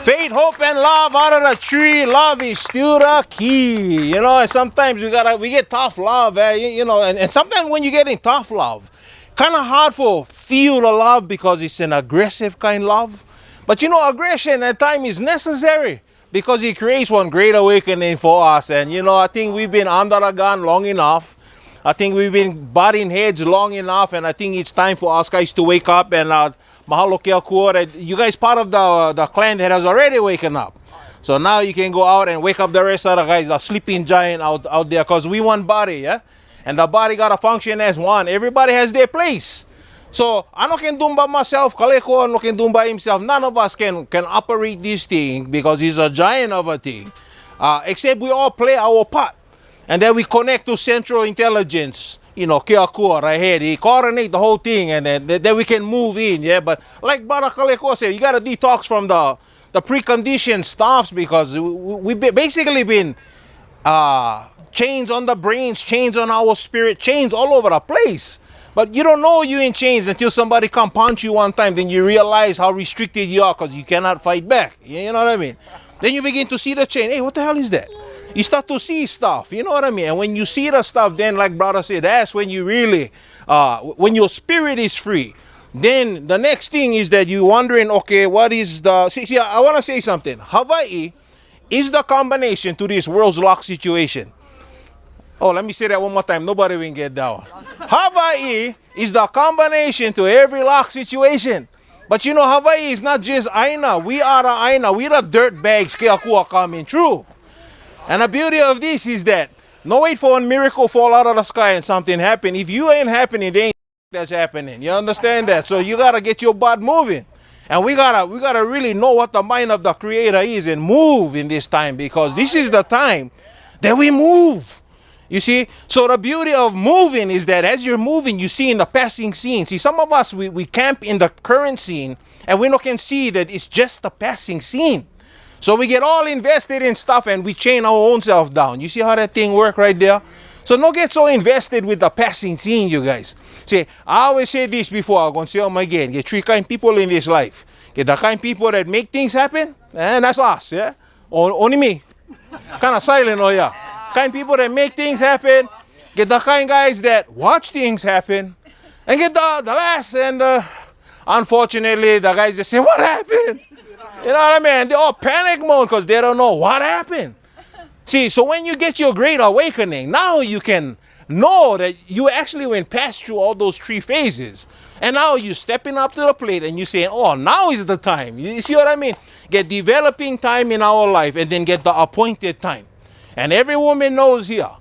Faith, hope, and love out of the tree. Love is still the key. You know, and sometimes we get tough love, you know, and sometimes when you get in tough love, kind of hard for feel the love because it's an aggressive kind of love. But you know, aggression at times is necessary because it creates one great awakening for us. And you know, I think we've been under a gun long enough. I think we've been butting heads long enough, and I think it's time for us guys to wake up. And mahalo kia kua, you guys part of the clan that has already waken up. So now you can go out and wake up the rest of the guys, the sleeping giant out there, because we one body, yeah? And the body got to function as one. Everybody has their place. So I no can do by myself, Kaleko no can do by himself. None of us can operate this thing because he's a giant of a thing. Except we all play our part. And then we connect to central intelligence, you know, kia kua right here. He coordinate the whole thing, and then we can move in, yeah. But like Brother Kaleko said, you got to detox from the preconditioned stuffs because we've basically been chains on the brains, chains on our spirit, chains all over the place. But you don't know you're in chains until somebody come punch you one time. Then you realize how restricted you are because you cannot fight back. You know what I mean? Then you begin to see the chain. Hey, what the hell is that? You start to see stuff, you know what I mean? And when you see the stuff, then like brother said, that's when you really, when your spirit is free. Then the next thing is that you're wondering, okay, what is the... See, I want to say something. Hawaii is the combination to this world's lock situation. Oh, let me say that one more time. Nobody will get down. Hawaii is the combination to every lock situation. But you know, Hawaii is not just Aina. We are the Aina. We the dirt bags Keakua coming true. And the beauty of this is that no wait for a miracle fall out of the sky and something happen. If you ain't happening, there ain't that's happening. You understand that? So you gotta get your butt moving. And we gotta really know what the mind of the Creator is and move in this time, because this is the time that we move. You see? So the beauty of moving is that as you're moving, you see in the passing scene. See, some of us, we camp in the current scene and we can see that it's just a passing scene. So we get all invested in stuff and we chain our own self down. You see how that thing work right there? So don't get so invested with the passing scene, you guys. See, I always say this before, I'm going to say them again. Get three kind of people in this life. Get the kind of people that make things happen, and that's us, yeah? Only me. Kind of silent, oh yeah. Kind of people that make things happen. Get the kind guys that watch things happen. And get the last and unfortunately, the guys that say, what happened? You know what I mean? They're all panic mode because they don't know what happened. See, so when you get your great awakening, now you can know that you actually went past through all those three phases. And now you're stepping up to the plate and you're saying, oh, now is the time. You see what I mean? Get developing time in our life and then get the appointed time. And every woman knows here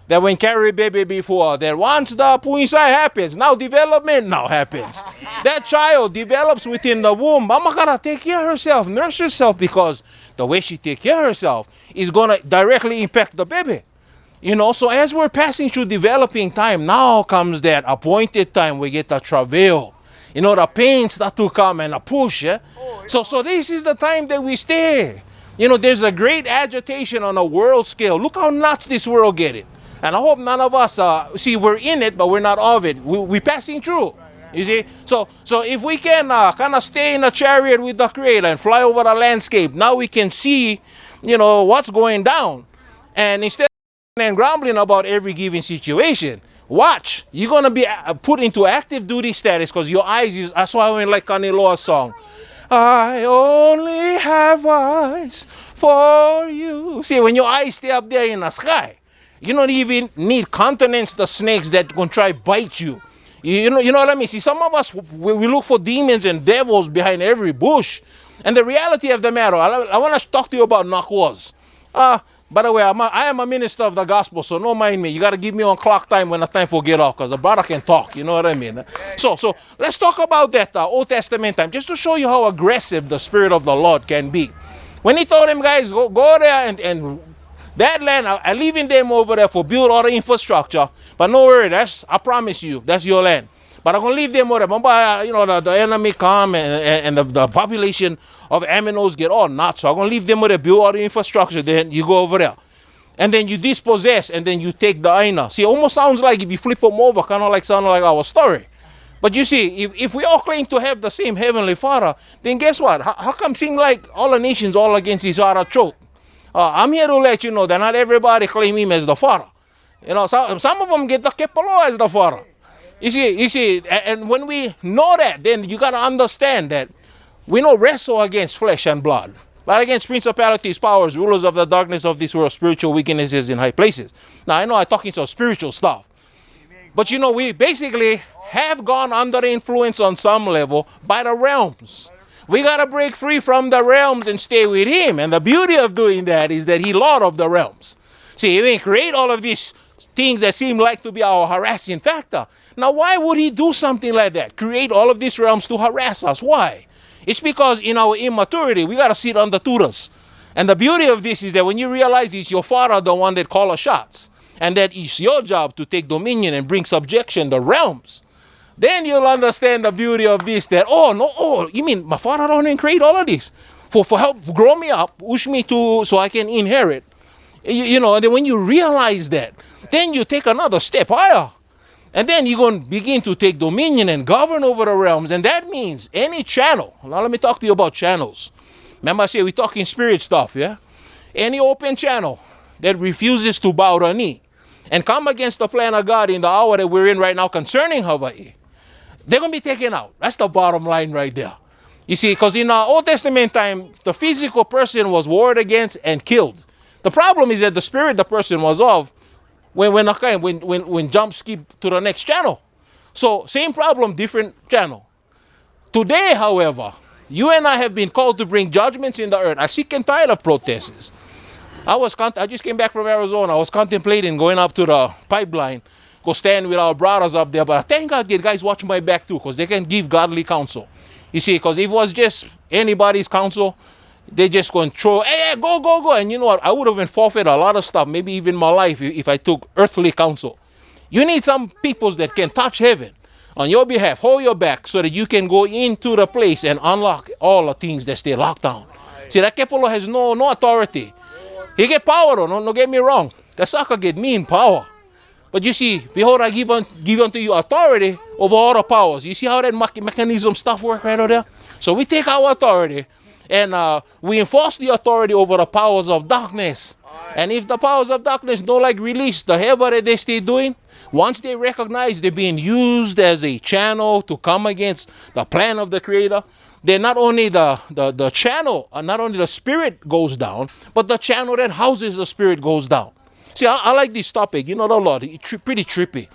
that when carry baby before, that once the puinsai happens, now development now happens. That child develops within the womb. Mama gotta take care of herself, nurse herself, because the way she take care of herself is gonna directly impact the baby. You know, so as we're passing through developing time, now comes that appointed time we get the travail. You know, the pain start to come and a push, yeah? So this is the time that we stay. You know, there's a great agitation on a world scale. Look how nuts this world get it. And I hope none of us, see, we're in it, but we're not of it. We're passing through, you see? So if we can kind of stay in a chariot with the Creator and fly over the landscape, now we can see, you know, what's going down. And instead of grumbling about every given situation, watch. You're going to be put into active duty status because your eyes is, that's why I went like Kaniloa's song. I only have eyes for you. See, when your eyes stay up there in the sky, you don't even need countenance the snakes that gonna try bite you. You know what I mean? See, some of us, we look for demons and devils behind every bush. And the reality of the matter, I want to talk to you about nakwas. By the way, I am a minister of the gospel, so don't mind me. You got to give me on clock time when the time for get off, because the brother can talk, you know what I mean? So let's talk about that Old Testament time, just to show you how aggressive the Spirit of the Lord can be. When he told them, guys, go there and that land, I'm leaving them over there for build all the infrastructure. But no worry, I promise you, that's your land. But I'm going to leave them over there. Remember, you know, the enemy come and the population of Aminos get all nuts. So I'm going to leave them over there, build all the infrastructure. Then you go over there. And then you dispossess and then you take the Aina. See, it almost sounds like if you flip them over, kind of like sounding like our story. But you see, if we all claim to have the same Heavenly Father, then guess what? How come seem like all the nations all against each other choke? I'm here to let you know that not everybody claim him as the Father. You know, some of them get the Kepalo as the Father. You see, and when we know that, then you got to understand that we don't wrestle against flesh and blood, but against principalities, powers, rulers of the darkness of this world, spiritual wickednesses in high places. Now, I know I'm talking some spiritual stuff, but you know, we basically have gone under the influence on some level by the realms. We got to break free from the realms and stay with him. And the beauty of doing that is that he's Lord of the realms. See, he didn't create all of these things that seem like to be our harassing factor. Now, why would he do something like that? Create all of these realms to harass us. Why? It's because in our immaturity, we got to sit under tutors. And the beauty of this is that when you realize it's your Father, the one that calls the shots, and that it's your job to take dominion and bring subjection the realms, then you'll understand the beauty of this, that, you mean my Father don't create all of this for help grow me up, push me to, so I can inherit. You know, and then when you realize that, then you take another step higher. And then you're going to begin to take dominion and govern over the realms. And that means any channel. Now let me talk to you about channels. Remember I said we're talking spirit stuff, yeah? Any open channel that refuses to bow the knee and come against the plan of God in the hour that we're in right now concerning Hawaii, they're going to be taken out. That's the bottom line right there. You see, because in the Old Testament time, the physical person was warred against and killed. The problem is that the spirit the person was of when jump skip to the next channel. So same problem, different channel. Today, however, you and I have been called to bring judgments in the earth. I sick and tired of protests. I just came back from Arizona. I was contemplating going up to the pipeline, go stand with our brothers up there. But thank God, guys watch my back too, because they can give godly counsel. You see, because if it was just anybody's counsel, they just going to throw, hey, go. And you know what? I would have been forfeit a lot of stuff, maybe even my life, if I took earthly counsel. You need some peoples that can touch heaven on your behalf, hold your back, so that you can go into the place and unlock all the things that stay locked down. See, that Kepolo has no authority. He get power, though. No, get me wrong. The sucker get mean power. But you see, behold, I give unto you authority over all the powers. You see how that mechanism stuff work right over there? So we take our authority and we enforce the authority over the powers of darkness. And if the powers of darkness don't like release the hell that they stay doing, once they recognize they're being used as a channel to come against the plan of the Creator, then not only the channel, not only the spirit goes down, but the channel that houses the spirit goes down. See, I like this topic. You know the Lord, it's pretty trippy.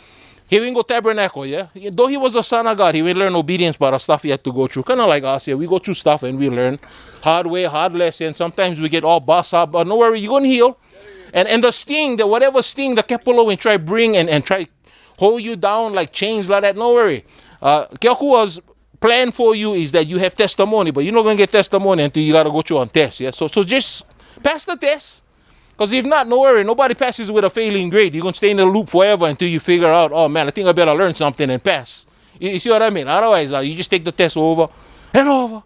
He will go tabernacle, yeah? Though he was a son of God, he will learn obedience by the stuff he had to go through. Kind of like us, yeah? We go through stuff and we learn hard way, hard lesson. Sometimes we get all bust up, but no worry, you're going to heal. And the sting, whatever sting the Kepolo and try bring and try hold you down like chains like that, no worry. Keokua's plan for you is that you have testimony, but you're not going to get testimony until you got to go through on test, yeah? So just pass the test. Because if not, no worry, nobody passes with a failing grade. You're going to stay in the loop forever until you figure out, oh man, I think I better learn something and pass. You see what I mean? Otherwise, you just take the test over and over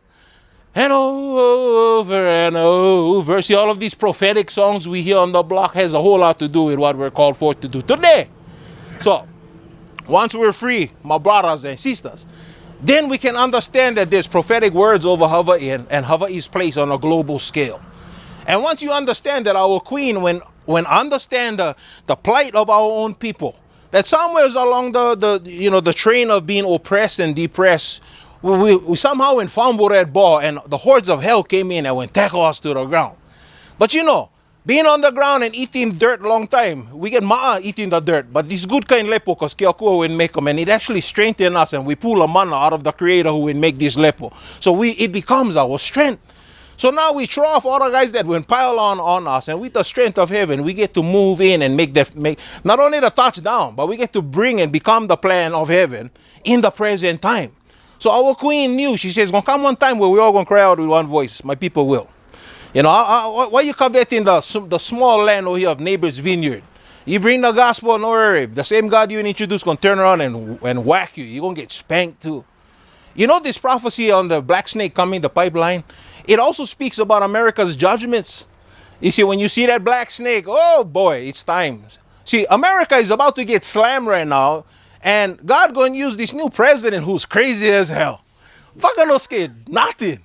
and over and over. See, all of these prophetic songs we hear on the block has a whole lot to do with what we're called for to do today. So, once we're free, my brothers and sisters, then we can understand that there's prophetic words over Hawaii and Hawaii's place on a global scale. And once you understand that our queen, when understand the plight of our own people, that somewhere along the train of being oppressed and depressed, we somehow fumbled that ball and the hordes of hell came in and went tackle us to the ground. But you know, being on the ground and eating dirt long time, we get ma'a eating the dirt. But this good kind lepo, because Keokua will make them, and it actually strengthens us, and we pull a mana out of the Creator who will make this lepo. So it becomes our strength. So now we throw off all the guys that will pile on us, and with the strength of heaven, we get to move in and make not only the touchdown, but we get to bring and become the plan of heaven in the present time. So our queen knew, she says, gonna come one time where we're all gonna cry out with one voice. My people will. You know, why you coveting the small land over here of neighbor's vineyard? You bring the gospel, no worry. The same God you introduce gonna turn around and whack you. You're gonna get spanked too. You know this prophecy on the black snake coming, the pipeline? It also speaks about America's judgments. You see, when you see that black snake, oh boy, it's time. See, America is about to get slammed right now, And God going to use this new president who's crazy as hell. Fucking no scared, nothing.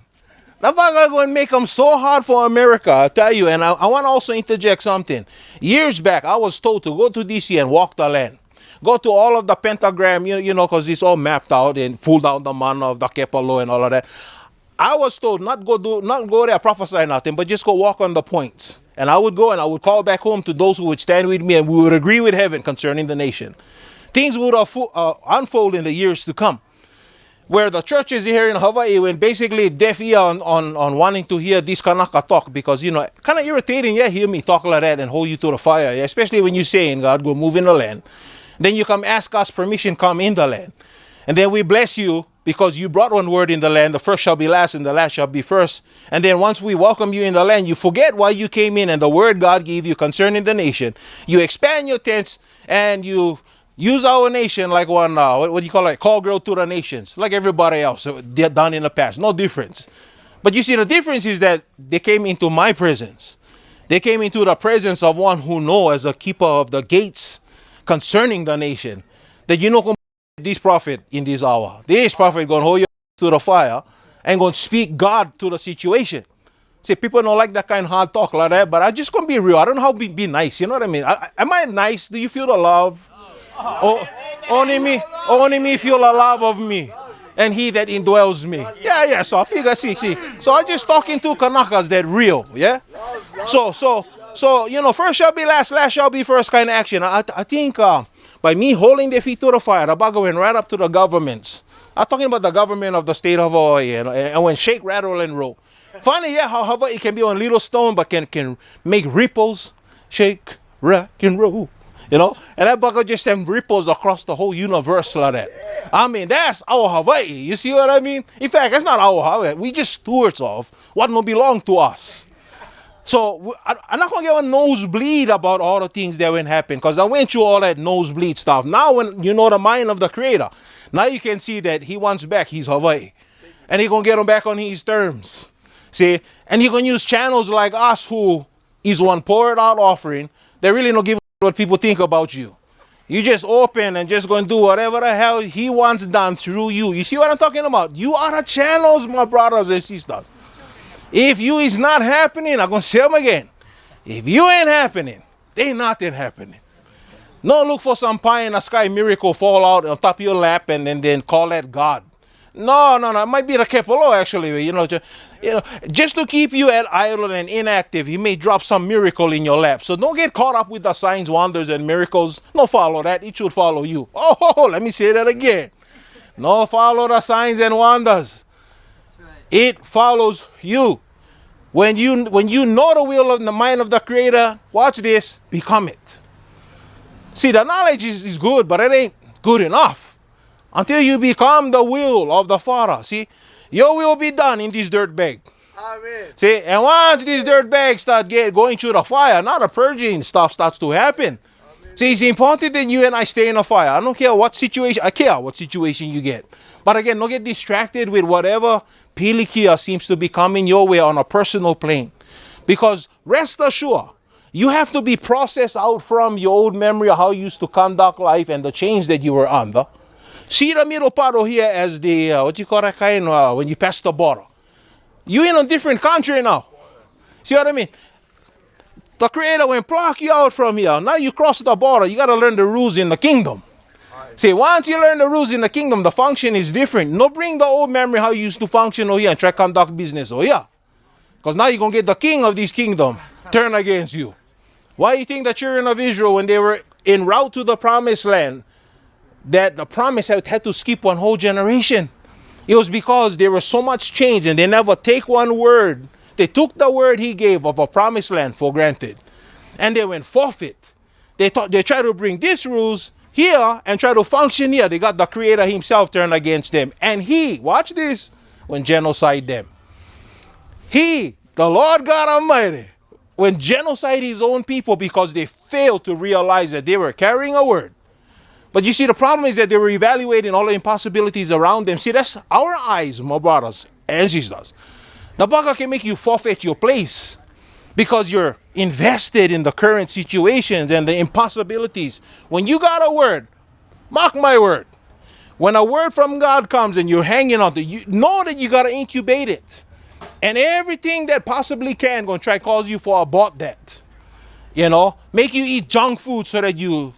That fucker going to make them so hard for America, I tell you. And I want to also interject something. Years back, I was told to go to DC and walk the land. Go to all of the pentagram, you know, because it's all mapped out and pulled out the manna of the Kepalo and all of that. I was told not go there, prophesy nothing, but just go walk on the points. And I would go and I would call back home to those who would stand with me, and we would agree with heaven concerning the nation. Things would unfold in the years to come. Where the churches here in Hawaii went basically deaf ear on wanting to hear this Kanaka talk, because, you know, kind of irritating, yeah, hear me talk like that and hold you to the fire, yeah? Especially when you're saying, God, go move in the land. Then you come ask us permission, come in the land. And then we bless you because you brought one word in the land, the first shall be last and the last shall be first. And then once we welcome you in the land, you forget why you came in and the word God gave you concerning the nation. You expand your tents and you use our nation like one, what do you call it, call girl to the nations, like everybody else done in the past. No difference. But you see, the difference is that they came into my presence. They came into the presence of one who knows as a keeper of the gates concerning the nation, that you know this prophet in this hour. This prophet going to hold you to the fire and going to speak God to the situation. See, people don't like that kind of hard talk like that, but I just going to be real. I don't know how to be nice. You know what I mean? Am I nice? Do you feel the love? Only me feel the love of me, and he that indwells me. Yeah. So I figure, see. So I just talking to Kanakas that real, yeah. So you know, first shall be last, last shall be first kind of action. I think by me holding their feet to the fire, the bugger went right up to the governments. I'm talking about the government of the state of Hawaii, and when shake, rattle, and roll. Funny, yeah, how Hawaii can be on little stone, but can make ripples, shake, rock, and roll. You know, and that bugger just send ripples across the whole universe like that. I mean, that's our Hawaii. You see what I mean? In fact, that's not our Hawaii. We just stewards of what don't belong to us. So I'm not going to get a nosebleed about all the things that went happen, because I went through all that nosebleed stuff. Now when you know the mind of the Creator, now you can see that he wants back his Hawaii. And he's going to get them back on his terms. See? And he's going to use channels like us who is one poured out offering. They really don't give what people think about you. You just open and just going to do whatever the hell he wants done through you. You see what I'm talking about? You are the channels, my brothers and sisters. If you is not happening, I'm going to say them again. If you ain't happening, there ain't nothing happening. No look for some pie in the sky miracle fall out on top of your lap and then call that God. No. It might be the Kepalo actually. You know, just to keep you at idle and inactive, he may drop some miracle in your lap. So don't get caught up with the signs, wonders, and miracles. No follow that. It should follow you. Oh, let me say that again. No follow the signs and wonders. Right. It follows you. When you know the will of the mind of the Creator, watch this, become it. See, the knowledge is good, but it ain't good enough until you become the will of the Father. See, your will be done in this dirt bag. Amen. See, and once this dirt bag start going through the fire, now the purging stuff starts to happen. Amen. See, it's important that you and I stay in the fire. I don't care what situation, I care what situation you get. But again, don't get distracted with whatever pilikia seems to be coming your way on a personal plane. Because rest assured, you have to be processed out from your old memory of how you used to conduct life and the change that you were under. See the middle part over here as the, what you call that kind, when you pass the border. You in a different country now. See what I mean? The Creator will pluck you out from here. Now you cross the border. You got to learn the rules in the kingdom. See, once you learn the rules in the kingdom, the function is different. No bring the old memory how you used to function over here and try to conduct business over here. Because now you're going to get the king of this kingdom turn against you. Why do you think the children of Israel, when they were en route to the promised land, that the promise had to skip one whole generation? It was because there was so much change and they never take one word. They took the word he gave of a promised land for granted. And they went forfeit. They thought they tried to bring these rules here and try to function here. They got the Creator himself turned against them. And he, watch this, when genocide them. He, the Lord God Almighty, when genocide his own people because they failed to realize that they were carrying a word. But you see, the problem is that they were evaluating all the impossibilities around them. See, that's our eyes, my brothers and sisters. The bugger can make you forfeit your place because you're invested in the current situations and the impossibilities. When you got a word, Mark my word. When a word from God comes and you're hanging on to it, you know that you got to incubate it. And everything that possibly can going to try to cause you for abort that. You know, make you eat junk food so that you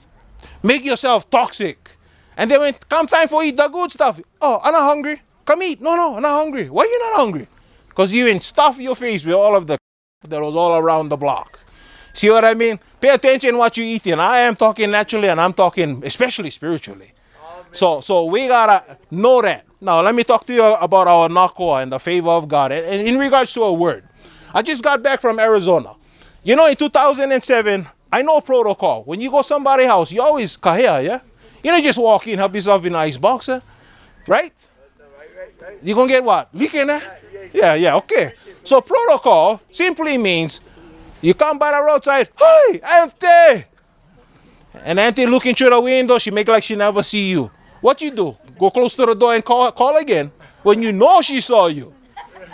make yourself toxic. And then when it come time for eat the good stuff, oh, I'm not hungry. Come eat. No, I'm not hungry. Why you not hungry? Because you ain't stuff your face with all of the that was all around the block. See what I mean? Pay attention what you eating. I am talking naturally and I'm talking especially spiritually. So we gotta know that. Now let me talk to you about our nakwa and the favor of God. And in regards to a word, I just got back from Arizona. You know, in 2007, I know protocol. When you go somebody's house, you always kahea, yeah? You don't just walk in, help yourself in an ice box, right? You gonna get what? Leaking, eh? Yeah, okay. So protocol simply means you come by the roadside, hi, auntie. And auntie looking through the window, she make like she never see you. What you do? Go close to the door and call again when you know she saw you.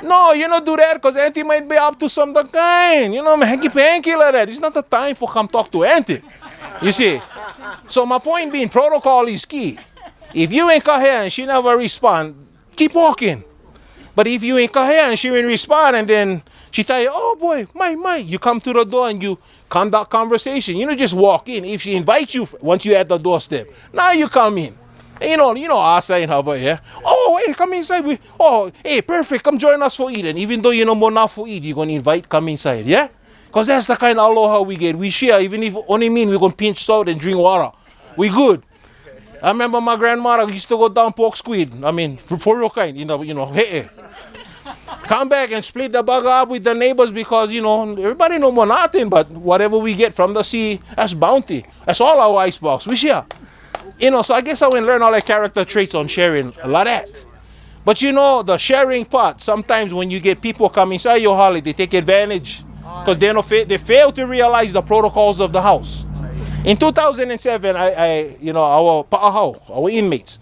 No, you don't do that because auntie might be up to something kind. You know, hanky-panky like that. It's not the time for come talk to auntie. You see? So my point being, protocol is key. If you ain't come here and she never respond, keep walking. But if you ain't come here and she ain't respond and then she tell you, oh boy, my, you come to the door and you conduct conversation. You don't just walk in. If she invites you once you're at the doorstep, now you come in. And you know us saying how about yeah? Oh, hey, come inside. Hey, perfect. Come join us for eating. Even though you know more not for eat, you're gonna invite come inside, yeah? Because that's the kind of aloha we get. We share, even if only mean we're gonna pinch salt and drink water. We good. I remember my grandmother used to go down pork squid. I mean, for real kind, you know, hey. Come back and split the bug up with the neighbors because, you know, everybody know more nothing, but whatever we get from the sea, that's bounty. That's all our icebox. We share. You know, so I guess I will learn all the character traits on sharing, a lot of that. But you know, the sharing part, sometimes when you get people come inside your holiday, they take advantage because they fail to realize the protocols of the house. In 2007, our inmates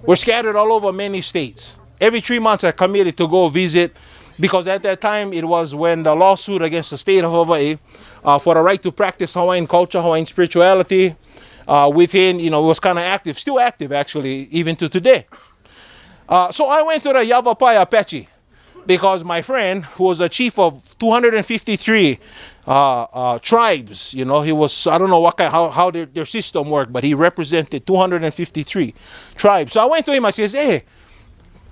were scattered all over many states. Every 3 months I committed to go visit because at that time it was when the lawsuit against the state of Hawaii for the right to practice Hawaiian culture, Hawaiian spirituality within, you know, it was kind of active, still active actually, even to today. So I went to the Yavapai Apache because my friend, who was a chief of 253 tribes, you know, he was, I don't know what kind, how their system worked, but he represented 253 tribes. So I went to him, I says, hey,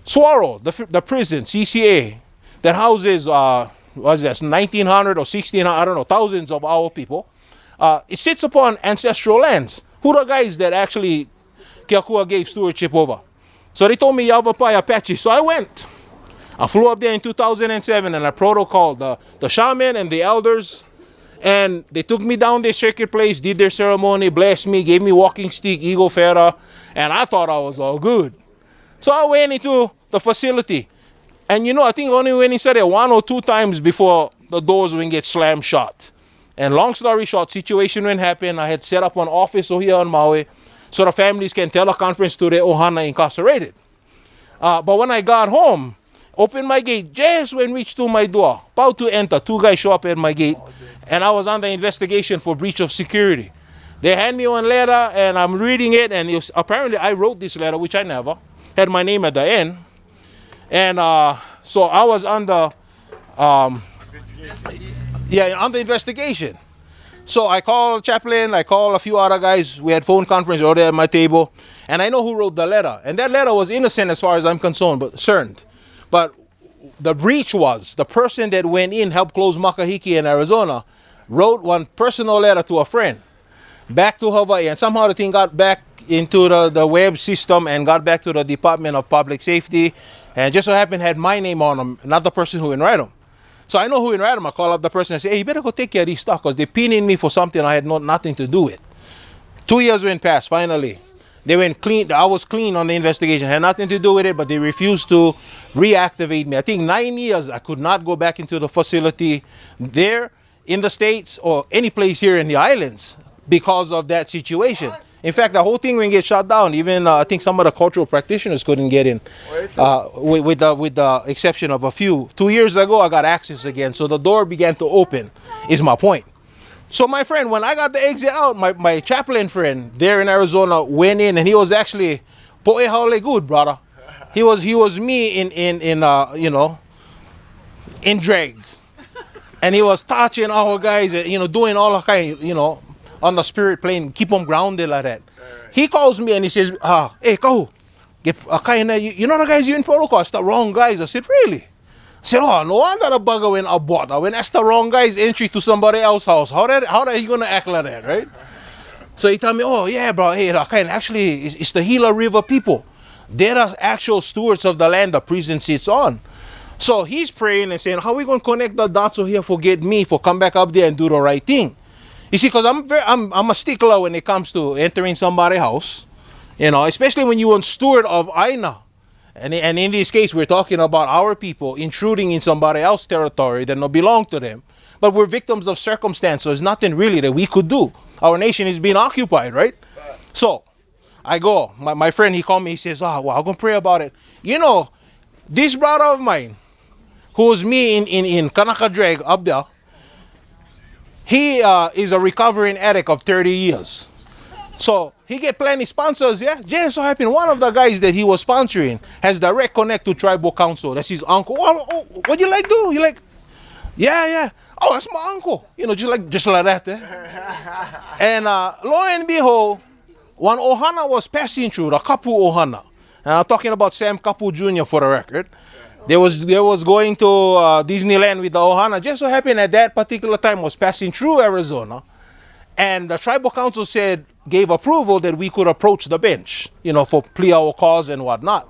Swaro, the prison, CCA, that houses, was this, 1,900 or 1,600, I don't know, thousands of our people. It sits upon ancestral lands. Who are the guys that actually Keakua gave stewardship over? So they told me Yavapai Apache. So I went. I flew up there in 2007 and I protocoled the shaman and the elders. And they took me down their circuit place, did their ceremony, blessed me, gave me walking stick, eagle feather. And I thought I was all good. So I went into the facility. And you know, I think only went inside there 1 or 2 times before the doors would get slammed shut. And long story short, situation when happened, I had set up an office over here on Maui so the families can teleconference to their ohana incarcerated. But when I got home, opened my gate, just when reached to my door, about to enter, 2 guys show up at my gate, and I was under investigation for breach of security. They hand me one letter, and I'm reading it, and apparently I wrote this letter, which I never, had my name at the end. And so I was under under investigation. So I called chaplain, I called a few other guys. We had phone conference over there at my table. And I know who wrote the letter. And that letter was innocent as far as I'm concerned. But the breach was, the person that went in, helped close Makahiki in Arizona, wrote one personal letter to a friend back to Hawaii. And somehow the thing got back into the web system and got back to the Department of Public Safety. And just so happened had my name on them, not the person who write them. So I know who write them. I call up the person and say, hey, you better go take care of these stuff because they're pinning me for something I had nothing to do with. 2 years went past, finally. They went clean. I was clean on the investigation. Had nothing to do with it, but they refused to reactivate me. I think 9 years I could not go back into the facility there in the States or any place here in the islands because of that situation. In fact, the whole thing will get shut down. Even I think some of the cultural practitioners couldn't get in, with the exception of a few. 2 years ago, I got access again, so the door began to open. Is my point. So my friend, when I got the exit out, my chaplain friend there in Arizona went in, and he was actually poe haole good, brother. He was me in drag, and he was touching our guys, doing all the kind, on the spirit plane, keep them grounded like that. He calls me and he says, hey, Kahu, you know the guys you in protocol, it's the wrong guys. I said, really? I said, oh, no wonder the bugger went abort. When that's the wrong guy's entry to somebody else's house. How are you gonna act like that, right? So he told me, oh yeah, bro, hey, actually it's the Gila River people. They're the actual stewards of the land the prison sits on. So he's praying and saying, how are we gonna connect the dots so he'll forget me for come back up there and do the right thing? You see, because I'm a stickler when it comes to entering somebody's house, especially when you're a steward of Aina. And in this case, we're talking about our people intruding in somebody else's territory that don't belong to them. But we're victims of circumstance, so there's nothing really that we could do. Our nation is being occupied, right? So I go, my friend, he called me, he says, well, I'm going to pray about it. This brother of mine, who was me in Kanaka Drag up there, he is a recovering addict of 30 years. So he get plenty sponsors, yeah? Just so happened one of the guys that he was sponsoring has direct connect to tribal council. That's his uncle. Oh, what you like do? You like, yeah. Oh, that's my uncle. Just like that, eh? And lo and behold, when Ohana was passing through, the Kapu Ohana, and I'm talking about Sam Kapu Jr. for the record, they was going to Disneyland with the Ohana. Just so happened at that particular time was passing through Arizona, and the tribal council gave approval that we could approach the bench, for plea our cause and whatnot.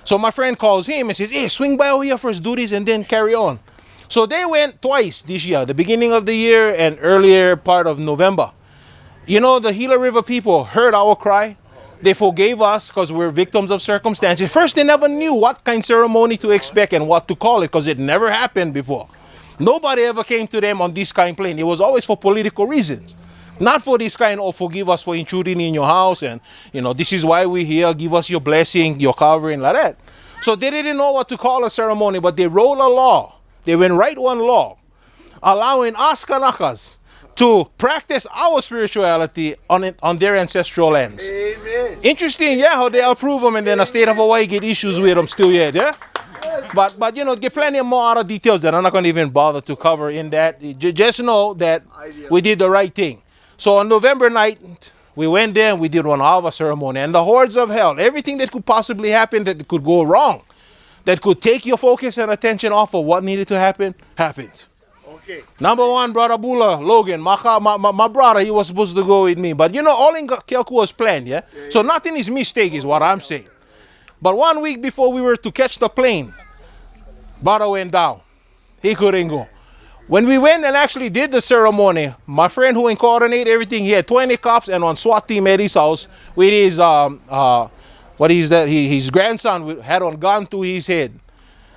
So my friend calls him and says, hey, swing by over here first, do this, and then carry on. So they went twice this year, the beginning of the year and earlier part of November. The Gila River people heard our cry. They forgave us because we're victims of circumstances. First, they never knew what kind of ceremony to expect and what to call it because it never happened before. Nobody ever came to them on this kind of plane. It was always for political reasons. Not for this kind of forgive us for intruding in your house and, this is why we're here, give us your blessing, your covering, like that. So they didn't know what to call a ceremony, but they wrote a law. They went write one law allowing us Kanakas to practice our spirituality on their ancestral lands. Amen. Interesting, yeah, how they approve them and then the state of Hawaii get issues with them still yet, yeah? But get plenty more other details that I'm not going to even bother to cover in that. Just know that we did the right thing. So on November night, we went there and we did one Hava ceremony. And the hordes of hell, everything that could possibly happen that could go wrong, that could take your focus and attention off of what needed to happen, happened. Okay. Number one, brother Bula, Logan, my brother, he was supposed to go with me. But all in Kelku was planned, yeah? So nothing is mistake is what I'm saying. But 1 week before we were to catch the plane, brother went down. He couldn't go. When we went and actually did the ceremony, my friend who coordinated everything, he had 20 cops and one SWAT team at his house with his, his grandson had a gun to his head.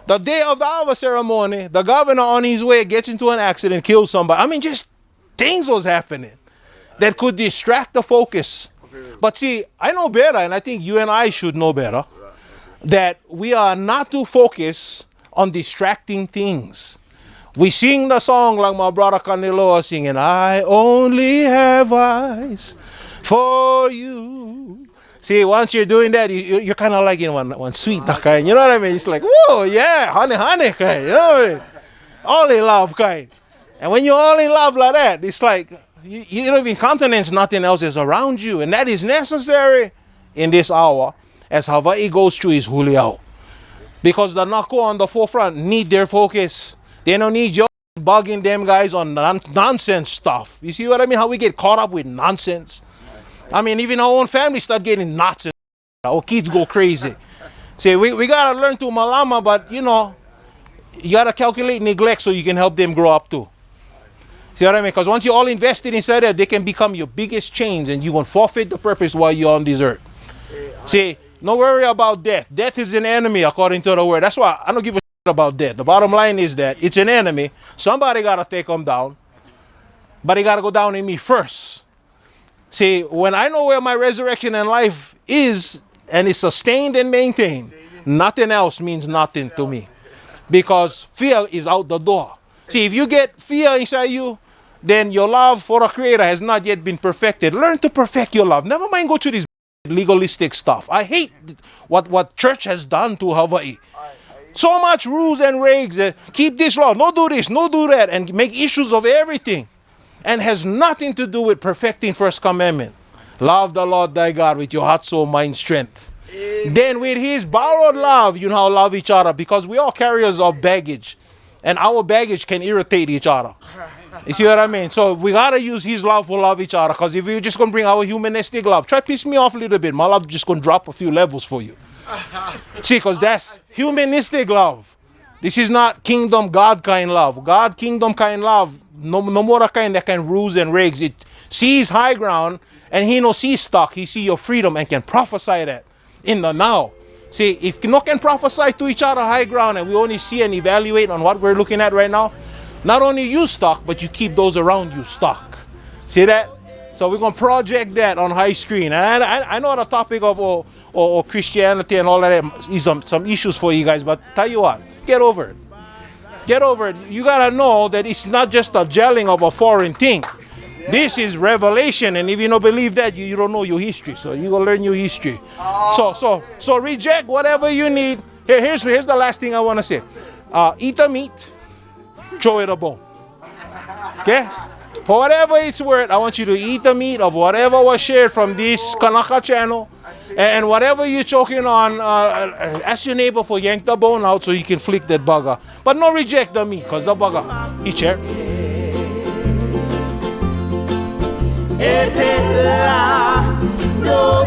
The day of the Ava ceremony, the governor on his way gets into an accident, kills somebody. Just things was happening that could distract the focus. But see, I know better, and I think you and I should know better, that we are not to focus on distracting things. We sing the song like my brother Canelo was singing, I only have eyes for you. See, once you're doing that, you're kind of like in one sweet kind. You know what I mean? It's like, whoa, yeah, honey kind. You know what I mean? All in love kind. And when you're all in love like that, it's like, you don't even countenance nothing else is around you. And that is necessary in this hour as Hawaii goes through his Juliao. Because the Nako on the forefront need their focus. They don't need you bugging them guys on nonsense stuff. You see what I mean? How we get caught up with nonsense. Even our own family start getting nuts. Our kids go crazy. See, we got to learn to malama, but you got to calculate neglect so you can help them grow up too. See what I mean? Because once you're all invested inside that, they can become your biggest chains and you're going to forfeit the purpose while you're on this earth. See, no worry about death. Death is an enemy according to the word. That's why I don't give a shit about death. The bottom line is that it's an enemy. Somebody got to take them down. But he got to go down in me first. See, when I know where my resurrection and life is and it's sustained and maintained, nothing else means nothing to me. Because fear is out the door. See, if you get fear inside you, then your love for a creator has not yet been perfected. Learn to perfect your love. Never mind go to this legalistic stuff. I hate what church has done to Hawaii. So much rules and regs. Keep this law. No do this. No do that. And make issues of everything. And has nothing to do with perfecting first commandment. Love the Lord thy God with your heart, soul, mind, strength. Amen. Then with his borrowed love, you know how to love each other, because we all carriers of baggage. And our baggage can irritate each other. You see what I mean? So we got to use his love to love each other, because if we're just going to bring our humanistic love, try to piss me off a little bit, my love just going to drop a few levels for you. See, because that's humanistic love. This is not kingdom God kind love. God kingdom kind love, no more kind that can rules and regs. It sees high ground, and he no see stock. He see your freedom and can prophesy that in the now. See, if you no can prophesy to each other high ground, and we only see and evaluate on what we're looking at right now, not only you stuck, but you keep those around you stuck. See that? So we're going to project that on high screen. And I know the topic of or Christianity and all of that is some issues for you guys, but tell you what, get over it. Get over it. You got to know that it's not just a gelling of a foreign thing. This is revelation, and if you don't believe that, you don't know your history. So you gotta learn your history. So reject whatever you need. Here's the last thing I want to say. Eat the meat, throw it a bone. Okay? For whatever it's worth, I want you to eat the meat of whatever was shared from this Kanaka channel, and whatever you're choking on, ask your neighbor for yank the bone out so you can flick that bugger. But no reject the meat, because the bugger, he chair. Etela, no